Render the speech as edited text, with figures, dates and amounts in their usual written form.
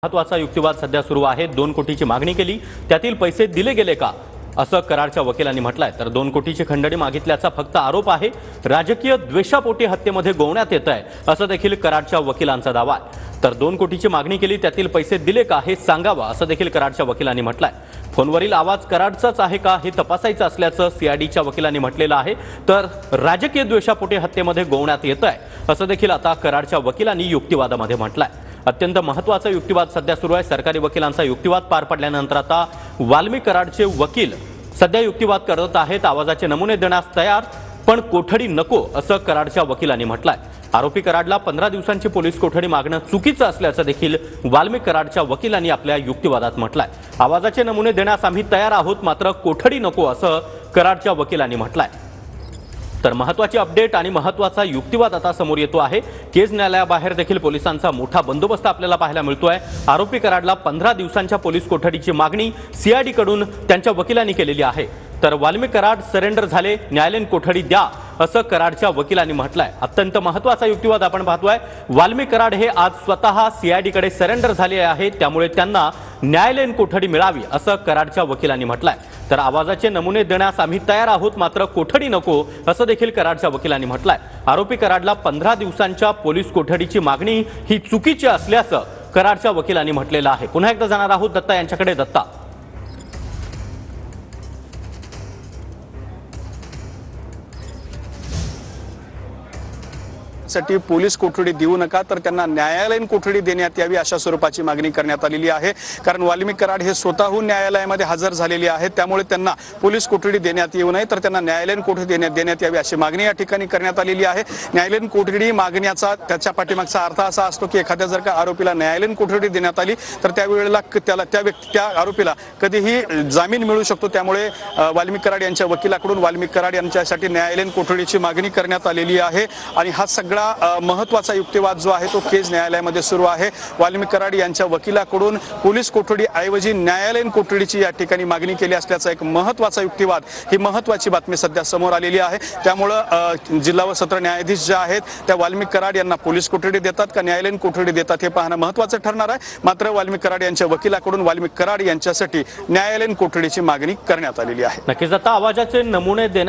महत्वाचा युक्तिवाद सध्या सुरू आहे। 2 कोटीची मागणी केली, त्यातील पैसे दिले गेले का असं कराडच्या वकिलांनी म्हटलंय। तर 2 कोटीची खंडणी मागितल्याचा फक्त आरोप आहे। राजकीय द्वेषापोटी हत्येमध्ये गोवण्यात येत आहे असं देखील कराडच्या वकिलांचा दावा आहे। तर 2 कोटीची मागणी केली, त्यातील पैसे दिले का हे सांगावं असं देखील कराडच्या वकिलांनी म्हटलंय। फोनवरील आवाज कराडचाच आहे का हे तपासायचं असल्याचं सीआयडीच्या वकिलांनी म्हटलेलं आहे। तर राजकीय द्वेषापोटी हत्येमध्ये गोवण्यात येत आहे असं देखील आता कराडच्या वकिलांनी युक्तिवादामध्ये म्हटलंय। अत्यंत महत्त्वाचा युक्तिवाद सध्या सुरू आहे। सरकारी वकिलांचा युक्तिवाद पार पडल्यानंतर आता वाल्मिक कराडचे वकील सध्या युक्तिवाद करत आहेत। आवाजाचे नमुने देण्यास तयार, पण कोठडी नको असं कराडच्या वकिलांनी म्हटलंय। आरोपी कराडला 15 दिवसांची पोलीस कोठडी मागणं चुकीचं असल्याचं देखील वाल्मिक कराडच्या वकिलांनी आपल्या युक्तिवादात म्हटलंय। आवाजाचे नमुने देण्यास आम्ही तयार आहोत, मात्र कोठडी नको असं कराडच्या वकिलांनी म्हटलंय। तर महत्त्वाची अपडेट आणि महत्त्वाचा युक्तिवाद आता समोर येतो आहे। केज न्यायालयाबाहेर देखील पोलिसांचा मोठा बंदोबस्त आपल्याला पाहायला मिळतोय। आरोपी कराडला 15 दिवसांच्या पोलीस कोठडीची मागणी सीआयडी कडून त्यांच्या वकिलांनी केलेली आहे। तर वाल्मिक कराड सरेंडर झाले, न्यायालयीन कोठडी द्या असं कराडच्या वकिलांनी म्हटलंय। अत्यंत महत्त्वाचा युक्तिवाद आपण पाहतोय। वाल्मिक कराड हे आज स्वतः सीआयडी कडे सरेंडर झाले आहेत, त्यामुळे त्यांना न्यायालयीन कोठडी मिळावी असं कराडच्या वकिलांनी म्हटलंय। तर आवाजाचे नमुने देण्यास आम्ही तयार आहोत, मात्र कोठडी नको असं देखील कराडच्या वकिलांनी म्हटलंय। आरोपी कराडला 15 दिवसांच्या पोलीस कोठडीची मागणी ही चुकीची असल्याचं कराडच्या वकिलांनी म्हटलेलं आहे। पुन्हा एकदा जाणार आहोत दत्ता यांच्याकडे। दत्ता, साठी पोलीस कोठडी देऊ नका, तर त्यांना न्यायालयीन कोठडी देण्यात यावी अशा स्वरूपाची मागणी करण्यात आलेली आहे। कारण वाल्मिक कराड हे स्वतःहून न्यायालयामध्ये हजर झालेले आहेत, त्यामुळे त्यांना पोलीस कोठडी देण्यात येऊ नये, तर त्यांना न्यायालयीन कोठडी देण्यात यावी अशी मागणी या ठिकाणी करण्यात आलेली आहे। न्यायालयीन कोठडी मागण्याचा त्याच्या पाठीमागचा अर्थ असा असतो की एखाद्या जर का आरोपीला न्यायालयीन कोठडी देण्यात आली तर त्यावेळेला त्या आरोपीला कधीही जामीन मिळू शकतो। त्यामुळे वाल्मिक कराड यांच्या वकिलाकडून वाल्मिक कराड यांच्यासाठी न्यायालयीन कोठडीची मागणी करण्यात आलेली आहे। आणि हा सगळा महत्त्वाचा युक्तिवाद जो आहे तो केज न्यायालयामध्ये सुरू आहे। वाल्मिक कराड यांच्या वकिलाकडून पोलीस कोठडी ऐवजी न्यायालयीन कोठडीची या ठिकाणी मागणी केली असल्याचा एक महत्त्वाचा युक्तिवाद, ही महत्त्वाची बातमी सध्या समोर आलेली आहे। त्यामुळे जिल्हा व सत्र न्यायाधीश जे आहेत त्या वाल्मिक कराड यांना पोलीस कोठडी देतात का न्यायालयीन कोठडी देतात हे पाहणं महत्त्वाचं ठरणार आहे। मात्र वाल्मिक कराड यांच्या वकिलाकडून वाल्मिक कराड यांच्यासाठी न्यायालयीन कोठडीची मागणी करण्यात आलेली आहे। नक्कीच आता आवाजाचे नमुने देण्या